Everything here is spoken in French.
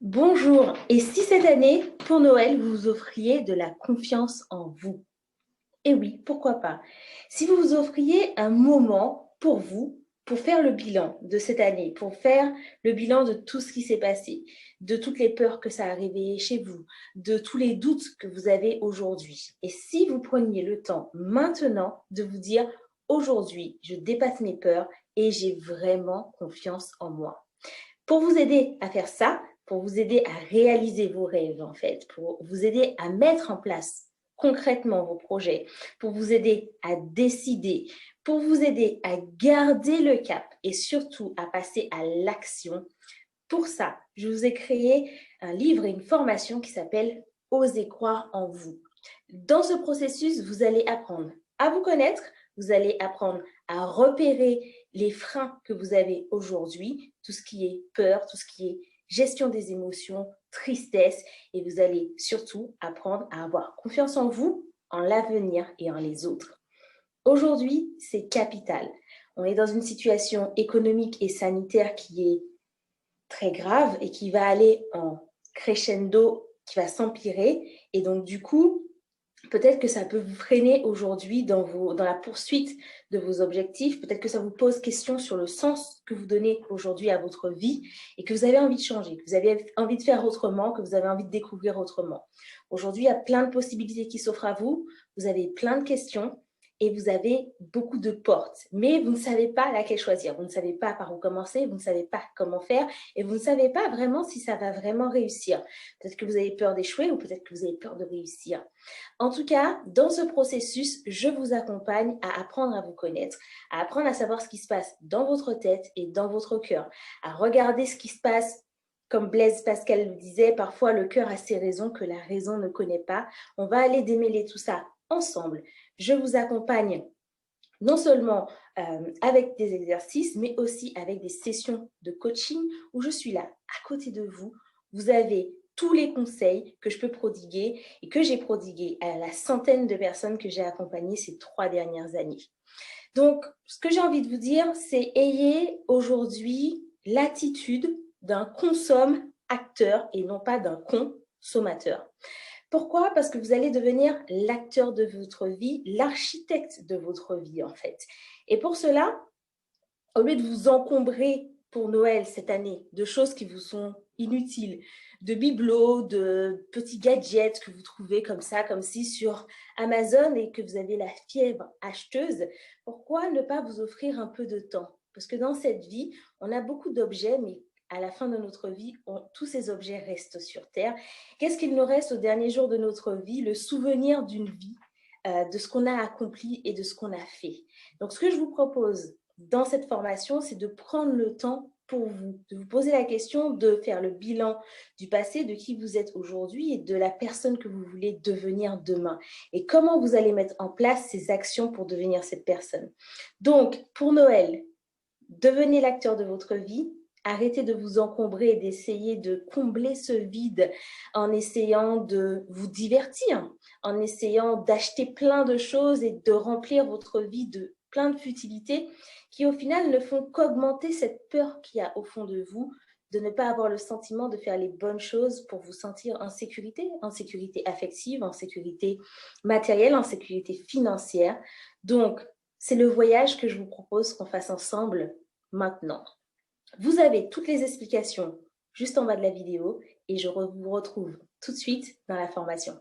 Bonjour, et si cette année, pour Noël, vous vous offriez de la confiance en vous? Eh oui, pourquoi pas? Si vous vous offriez un moment pour vous, pour faire le bilan de cette année, pour faire le bilan de tout ce qui s'est passé, de toutes les peurs que ça a réveillées chez vous, de tous les doutes que vous avez aujourd'hui. Et si vous preniez le temps maintenant de vous dire, aujourd'hui, je dépasse mes peurs et j'ai vraiment confiance en moi. Pour vous aider à faire ça, pour vous aider à réaliser vos rêves en fait, pour vous aider à mettre en place concrètement vos projets, pour vous aider à décider, pour vous aider à garder le cap et surtout à passer à l'action. Pour ça, je vous ai créé un livre et une formation qui s'appelle Osez croire en vous. Dans ce processus, vous allez apprendre à vous connaître, vous allez apprendre à repérer les freins que vous avez aujourd'hui, tout ce qui est peur, tout ce qui est gestion des émotions, tristesse, et vous allez surtout apprendre à avoir confiance en vous, en l'avenir et en les autres. Aujourd'hui, c'est capital. On est dans une situation économique et sanitaire qui est très grave et qui va aller en crescendo, qui va s'empirer. Et donc, du coup, peut-être que ça peut vous freiner aujourd'hui dans la poursuite de vos objectifs. Peut-être que ça vous pose question sur le sens que vous donnez aujourd'hui à votre vie et que vous avez envie de changer, que vous avez envie de faire autrement, que vous avez envie de découvrir autrement. Aujourd'hui, il y a plein de possibilités qui s'offrent à vous. Vous avez plein de questions et vous avez beaucoup de portes, mais vous ne savez pas laquelle choisir. Vous ne savez pas par où commencer, vous ne savez pas comment faire et vous ne savez pas vraiment si ça va vraiment réussir. Peut-être que vous avez peur d'échouer ou peut-être que vous avez peur de réussir. En tout cas, dans ce processus, je vous accompagne à apprendre à vous connaître, à apprendre à savoir ce qui se passe dans votre tête et dans votre cœur, à regarder ce qui se passe. Comme Blaise Pascal le disait, parfois le cœur a ses raisons que la raison ne connaît pas. On va aller démêler tout ça ensemble. Je vous accompagne non seulement avec des exercices, mais aussi avec des sessions de coaching où je suis là à côté de vous. Vous avez tous les conseils que je peux prodiguer et que j'ai prodigués à la centaine de personnes que j'ai accompagnées ces 3 dernières années. Donc, ce que j'ai envie de vous dire, c'est ayez aujourd'hui l'attitude d'un consomme-acteur et non pas d'un consommateur. Pourquoi? Parce que vous allez devenir l'acteur de votre vie, l'architecte de votre vie en fait. Et pour cela, au lieu de vous encombrer pour Noël cette année de choses qui vous sont inutiles, de bibelots, de petits gadgets que vous trouvez comme ça, comme si sur Amazon et que vous avez la fièvre acheteuse, pourquoi ne pas vous offrir un peu de temps? Parce que dans cette vie, on a beaucoup d'objets, mais à la fin de notre vie, tous ces objets restent sur Terre. Qu'est-ce qu'il nous reste au dernier jour de notre vie? Le souvenir d'une vie, de ce qu'on a accompli et de ce qu'on a fait. Donc, ce que je vous propose dans cette formation, c'est de prendre le temps pour vous, de vous poser la question, de faire le bilan du passé, de qui vous êtes aujourd'hui et de la personne que vous voulez devenir demain. Et comment vous allez mettre en place ces actions pour devenir cette personne. Donc, pour Noël, devenez l'acteur de votre vie. Arrêtez de vous encombrer et d'essayer de combler ce vide en essayant de vous divertir, en essayant d'acheter plein de choses et de remplir votre vie de plein de futilités qui au final ne font qu'augmenter cette peur qu'il y a au fond de vous de ne pas avoir le sentiment de faire les bonnes choses pour vous sentir en sécurité affective, en sécurité matérielle, en sécurité financière. Donc, c'est le voyage que je vous propose qu'on fasse ensemble maintenant. Vous avez toutes les explications juste en bas de la vidéo et je vous retrouve tout de suite dans la formation.